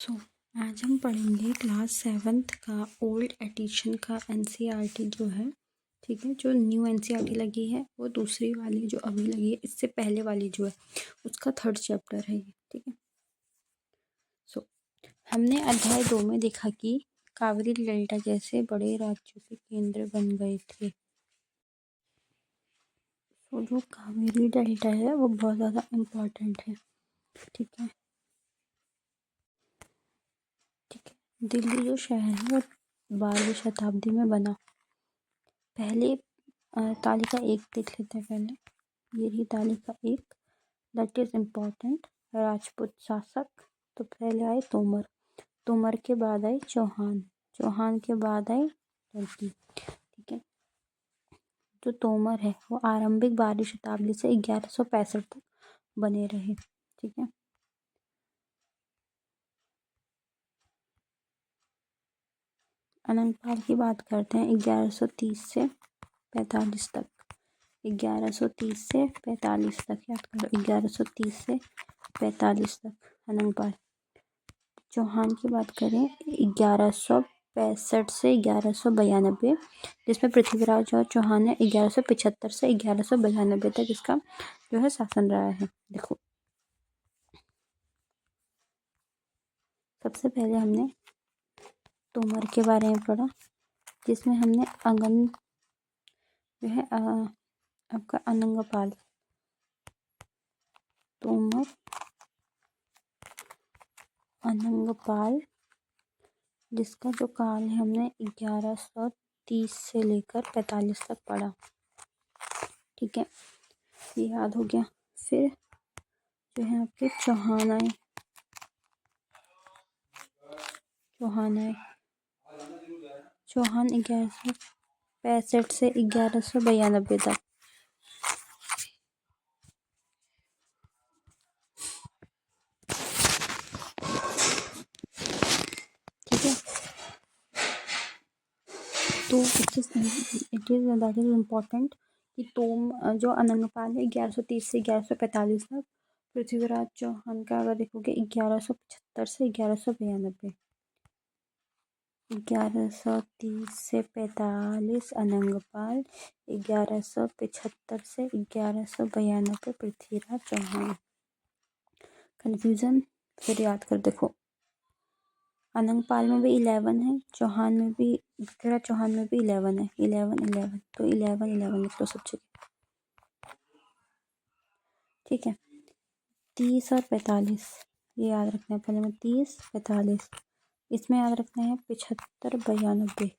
सो आज हम पढ़ेंगे क्लास 7th का ओल्ड एडिशन का एनसीईआरटी जो है, ठीक है। जो न्यू एनसीईआरटी लगी है वो दूसरी वाली जो अभी लगी है, इससे पहले वाली जो है उसका 3rd चैप्टर है ये, ठीक है। सो हमने अध्याय 2 में देखा कि कावेरी डेल्टा जैसे बड़े राज्यों के केंद्र बन गए थे। तो जो कावेरी डेल्टा है वो बहुत ज़्यादा इम्पोर्टेंट है, ठीक है। दिल्ली जो शहर है वो 12वीं शताब्दी में बना। पहले तालिका 1 देख लेते हैं पहले। ये रही तालिका 1, दैट इज इम्पोर्टेंट। राजपूत शासक, तो पहले आए तोमर, तोमर के बाद आए चौहान, चौहान के बाद आए टर्की, ठीक है। जो तोमर है वो आरंभिक 12वीं शताब्दी से 1165 तक बने रहे, ठीक है। अनंगपाल की बात करते हैं 1130 से 45 तक। 1130 से 45 तक याद करो, 1130 से 45 तक अनंगपाल। चौहान की बात करें 1165 से 1192, जिसमें पृथ्वीराज और चौहान ने 1175 से 1192 तक इसका जो है शासन रहा है। देखो सबसे पहले हमने तोमर के बारे में पढ़ा, जिसमें हमने अंगन जो है आपका अनंगपाल, तोमर अनंगपाल, जिसका जो काल है हमने 1130 से लेकर 45 तक पढ़ा, ठीक है। ये याद हो गया। फिर जो है आपके चौहान आए, चौहान 1165 से 1192 तक, ठीक है। तो it is that is important कि जो अनंगपाल है 1130 से 1145 तक, पृथ्वीराज चौहान का अगर देखोगे 1175 से 1192, 1130 से 45 अनंगपाल, 1175 से 1192 पृथ्वीराज चौहान। कन्फ्यूजन फिर याद कर देखो, अनंगपाल में भी 11 है, चौहान में भी, पृथ्वीराज चौहान में भी 11 है, 11 तो 11 लिख लो सब जगह, ठीक है। 30 और 45 ये याद रखना है पहले में, 30 45, इसमें याद रखना है 75 92,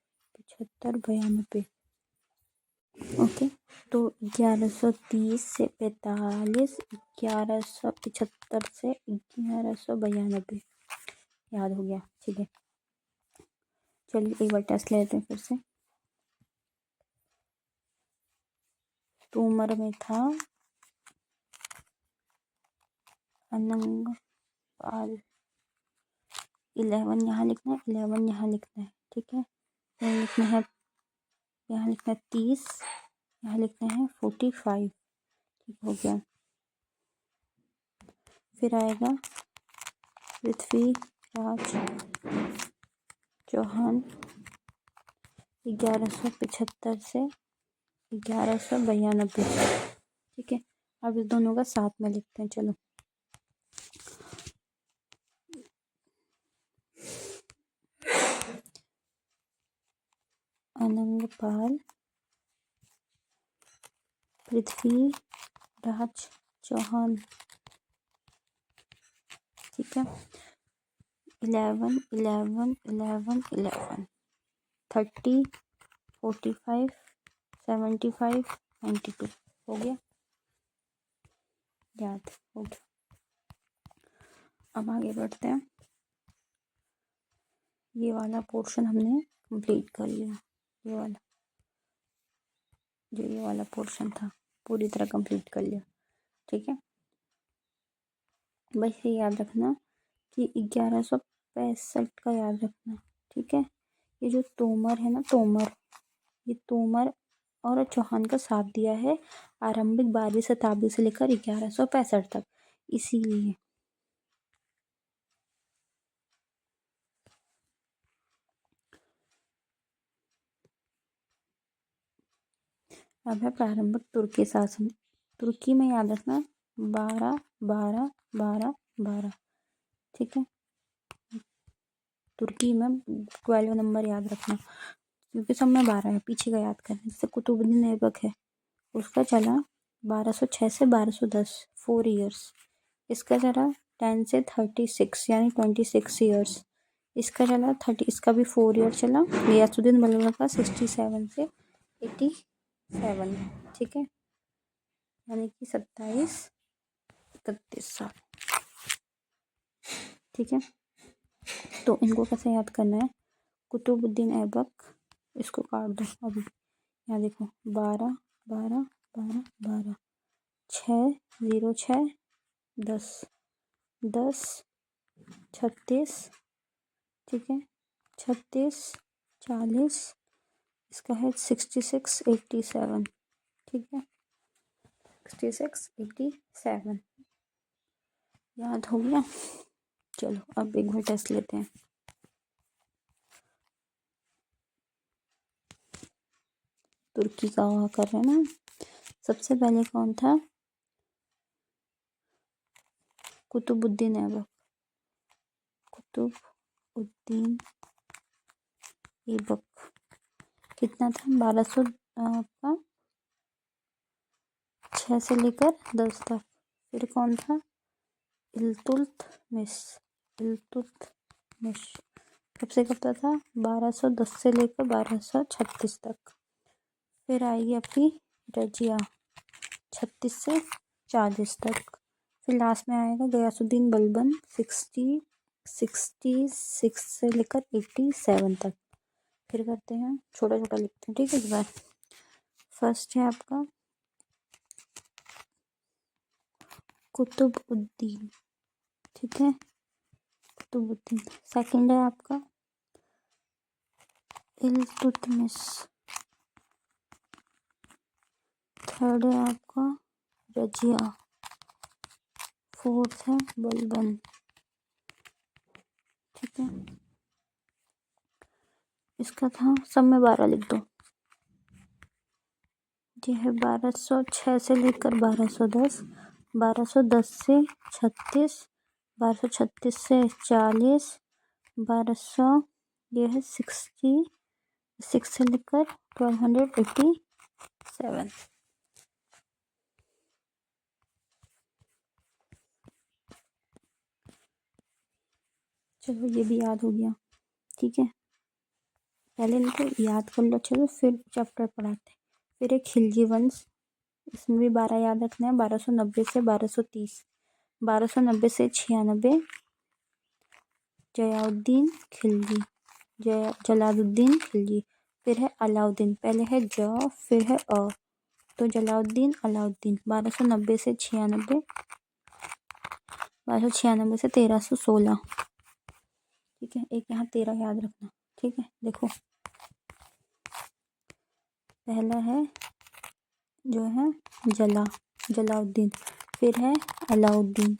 ओके। तो 1130 से 45, 1175 से 1192 याद हो गया, ठीक है। चलिए एक बार टेस्ट ले लेते हैं फिर से। तोमर में था अनंगपाल, 11 यहाँ लिखना है, 11 यहाँ लिखना है, ठीक है। यहाँ लिखना है 30, यहाँ लिखना है 45, ठीक हो गया। फिर आएगा पृथ्वीराज चौहान 1175 से 1192, ठीक है। अब इस दोनों का साथ में लिखते हैं, चलो। अनंगपाल, पृथ्वीराज चौहान, ठीक है। 11 11 11 11, 30 45 75 92 हो गया, याद हो गया। अब आगे बढ़ते हैं। ये वाला पोर्शन हमने कंप्लीट कर लिया, ये वाला जो ये वाला पोर्शन था पूरी तरह कंप्लीट कर लिया, ठीक है। बस ये याद रखना कि 1165 का याद रखना, ठीक है। ये जो तोमर है ना, ये तोमर और चौहान का साथ दिया है आरंभिक 12वीं शताब्दी से लेकर 1165 तक, इसीलिए अब है प्रारंभिक तुर्की शासन। तुर्की में याद रखना 12 12 12 12, ठीक है। तुर्की में 12 नंबर याद रखना क्योंकि सब में 12 है, पीछे का याद करना। जैसे कुतुबुद्दीन ऐबक है, उसका चला 1206 से 1210 4 ईयर्स। इसका चला 10 से 36 यानी 26 ईयर्स। इसका चला 30, इसका भी 4 ईयर चला। गयासुद्दीन बलबन का 67 से 87, ठीक है, यानी कि 27-31 साल, ठीक है। तो इनको कैसे याद करना है? कुतुबुद्दीन ऐबक, इसको काट दो अभी। यहाँ देखो 12 12 12 12, 6 0 6 10 10 36, ठीक है, 36 40, इसका है 66 87, ठीक है, 66 87 याद हो गया। चलो अब एक बार टेस्ट लेते हैं। तुर्की का कर रहे हैं ना। सबसे पहले कौन था? कुतुबुद्दीन ऐबक। कुतुबुद्दीन ऐबक कितना था? 1200 आपका 6 से लेकर 10 तक। फिर कौन था? इल्तुतमिश। इल्तुतमिश कब से कब तक था? 1210 से लेकर 1236 तक। फिर आएगी आपकी रजिया 36 से 40 तक। फिर लास्ट में आएगा गयासुद्दीन बलबन 66 से लेकर 87 तक। फिर करते हैं, छोटा छोटा लिखते हैं, ठीक है। इस बार फर्स्ट है आपका कुतुबुद्दीन, ठीक है, कुतुबुद्दीन। सेकंड है आपका इल्तुतमिश। थर्ड है आपका रजिया। फोर्थ है बलबन, ठीक है। इसका था, सब में 12 लिख दो। ये है 1206 से लेकर 1210, 1210 से 36, 1236 से 40, 1200, ये है 66 से लेकर 1287। चलो ये भी याद हो गया, ठीक है। पहले इनको याद कर लो, चलो फिर चैप्टर पढ़ाते। फिर एक खिलजी वंश, इसमें भी 12 याद रखना है। 1290 से 1230, 1290 से 96 जयाउद्दीन खिलजी, जलालुद्दीन खिलजी। फिर है अलाउद्दीन, पहले है ज फिर है अ, तो जलाउद्दीन अलाउद्दीन। 1290 से 96, 1296 से 1316, ठीक है। एक यहाँ 13 याद रखना, ठीक है। देखो पहला है जो है जलाउद्दीन, फिर है अलाउद्दीन,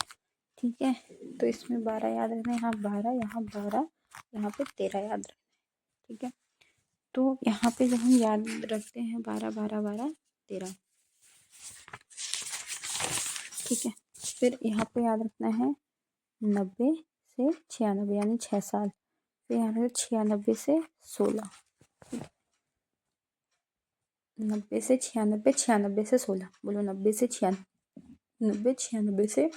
ठीक है। तो इसमें 12 याद रखना, यहाँ 12, यहाँ 12, यहाँ पे 13 याद रखना, ठीक है। तो यहाँ पे जब हम याद रखते हैं 12 12 12 13, ठीक है। फिर यहाँ पे याद रखना है 90 से 96 यानी 6 साल। फिर यहाँ पे 96 से 16, 90 से 96, 96 से 16, बोलो 90 से 96, 90 96 से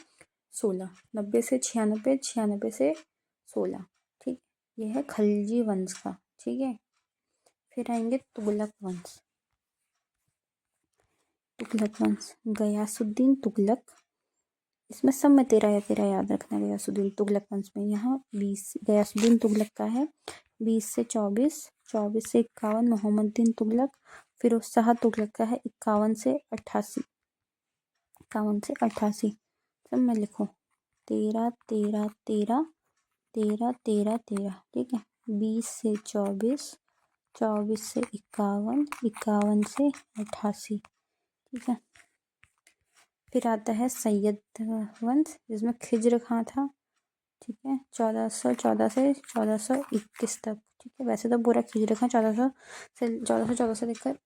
16, 90 से 96, 96 से 16, ठीक। ये है खलजी वंश का, ठीक है। फिर आएंगे तुगलक वंश। तुगलक वंश, गयासुद्दीन तुगलक, इसमें सब में 13 या 13 याद रखना है। गयासुद्दीन तुगलक वंश में यहाँ 20 गयासुद्दीन तुगलक का है, 20 से 24, 24 से 51 मोहम्मदुद्दीन तुगलक। फिरोज शाह तुगलक का है 51 से 88, 51 से 88, सब में लिखो 13 13 13 13 13 13, ठीक है। 20 से 24, 24 से 51, 51 से 88, ठीक है। फिर आता है सैयद वंश, जिसमें खिज्र खां था, ठीक है, 1414 से 1421 तक, ठीक है। वैसे तो पूरा खिज्र खां 1400 से 1414 से लेकर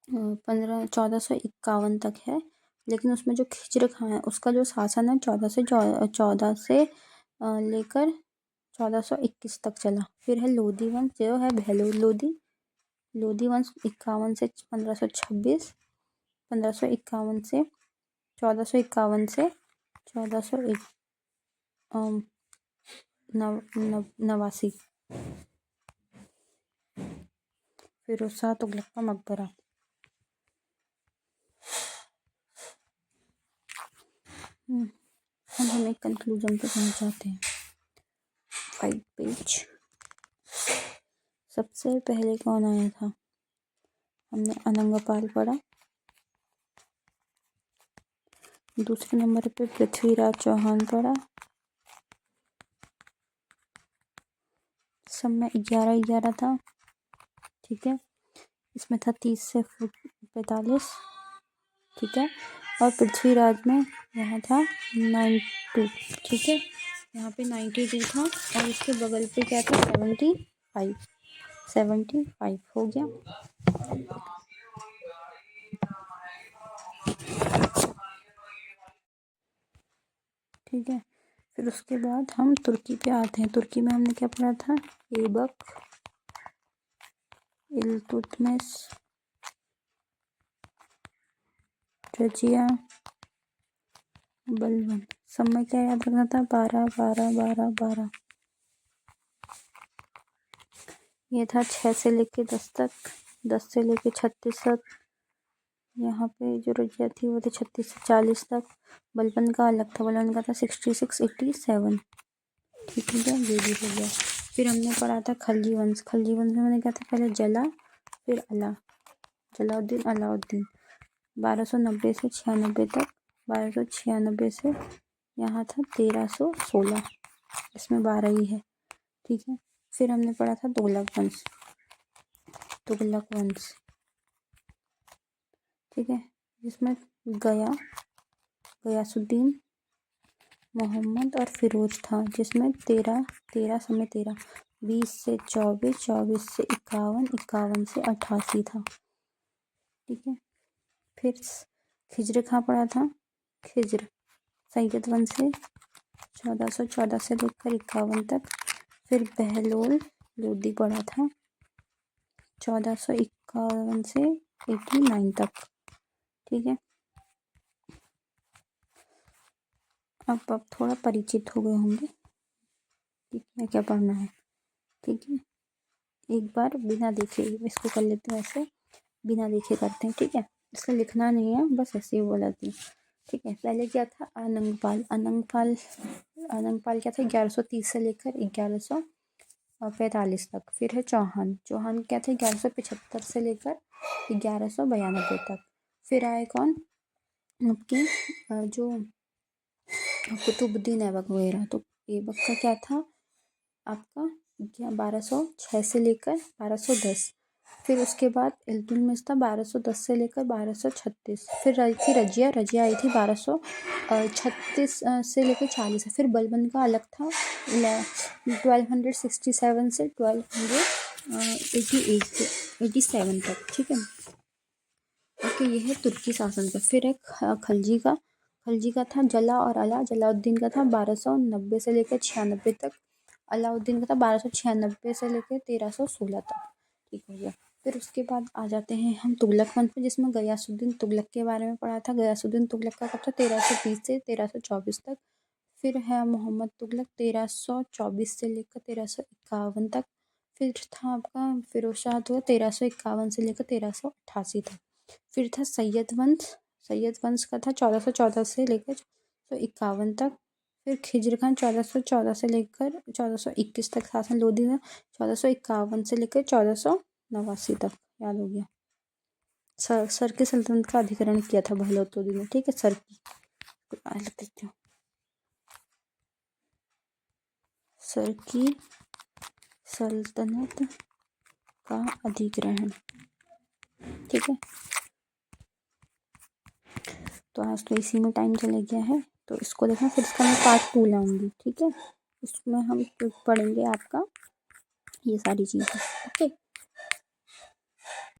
1451 तक है, लेकिन उसमें जो खिज्र खां है उसका जो शासन है 14 से लेकर 1421 तक चला। फिर है लोधी वंश जो है बहलोल लोधी वंश 51 से 1526, 1551 से 1451 से 1489। फिरोज शाह तुगलक का मकबरा। अब हम एक कंक्लूजन पे पहुंच जाते हैं। 5 पेज। सबसे पहले कौन आया था? हमने अनंगपाल पढ़ा। दूसरे नंबर पे पृथ्वीराज चौहान पढ़ा। सब में 11 था, ठीक है। इसमें था 30 से 45, ठीक है। और पृथ्वीराज में यहाँ था 92, ठीक है। यहाँ पे 92 था और इसके बगल पे क्या था 75 हो गया। ठीक है। फिर उसके बाद हम तुर्की पे आते हैं। तुर्की में हमने क्या पढ़ा था? ऐबक, इल्तुतमिश, रजिया, बलबन। सब में क्या याद रखना था? 12 12 12 12। ये था 6 से लेके 10 तक, 10 से लेके 36 तक। यहाँ पे जो रजिया थी वो थी 36 से 40 तक। बलबन का अलग था, बलबन का था 66 87, ठीक है। ये भी हो गया। फिर हमने पढ़ा था खलजी वंश। खलजी वंश में मैंने क्या था? पहले जला, फिर अला, जलाउद्दीन अलाउद्दीन। 1290 से 96 तक, 1296 से यहाँ था 1316, इसमें 12 ही है, ठीक है। फिर हमने पढ़ा था तुगलक वंश, तुगलक वंश, ठीक है। जिसमें गयासुद्दीन, मोहम्मद और फिरोज था। जिसमें 13 समय 13, 20 से 24, 24 से 51, 51 से 88 था, ठीक है। फिर खिज्र कहाँ पढ़ा था? खिज्र सैयद वंश से 1414 से लेकर 51 तक। फिर बहलोल लोधी पढ़ा था 1451 से 89 तक, ठीक है। अब थोड़ा परिचित हो गए होंगे कि क्या क्या पढ़ना है, ठीक है। एक बार बिना देखे इसको कर लेते हैं, ऐसे बिना देखे करते हैं, ठीक है। इसका लिखना नहीं है, बस ऐसे ही बोला थी, ठीक है। पहले क्या था? अनंगपाल क्या था? 1130 से लेकर 1145 तक। फिर है चौहान क्या थे? 1175 से लेकर 1192 तक। फिर आए कौन? आपके जो कुतुबुद्दीन ऐबक वगैरह। तो ऐबक का क्या था आपका? 1206 से लेकर 1210। फिर उसके बाद इल्तुतमिश था 1210 से लेकर 1236। फिर आई थी रजिया आई थी 1236 से लेकर 40। फिर बलबन का अलग था 1267 से 1287 तक, ठीक है। ओके, ये है तुर्की शासन का। फिर एक खलजी का था जला और अला। जलाउद्दीन का था 1290 से लेकर 96 तक। अलाउद्दीन का था 1296 से लेकर 1316 तक, ठीक हो गया। फिर उसके बाद आ जाते हैं हम तुगलक वंश पे, जिसमें गयासुद्दीन तुगलक के बारे में पढ़ा था। गयासुद्दीन तुगलक का कब था? 1320 से 1324 तक। फिर है मोहम्मद तुगलक 1324 से लेकर 1351 तक। फिर था आपका फिरोज शाह तुगलक 1351 से लेकर 1388 तक। फिर था सैयद वंश का था 1414 से लेकर 1451 तक। फिर खिज्र खान 1414 से लेकर 1421 तक शासन। लोधी था 1451 से लेकर 1489 तक, याद हो गया। सर की सल्तनत का अधिकरण किया था बहलोत लोधी ने, ठीक है। सर की लिख देती हूँ, सर की सल्तनत का अधिग्रहण, ठीक है। तो आज तो इसी में टाइम चला गया है, तो इसको देखना। फिर इसका मैं पार्ट 2 लाऊंगी, ठीक है। इसमें हम पढ़ेंगे आपका ये सारी चीज़ें, ओके।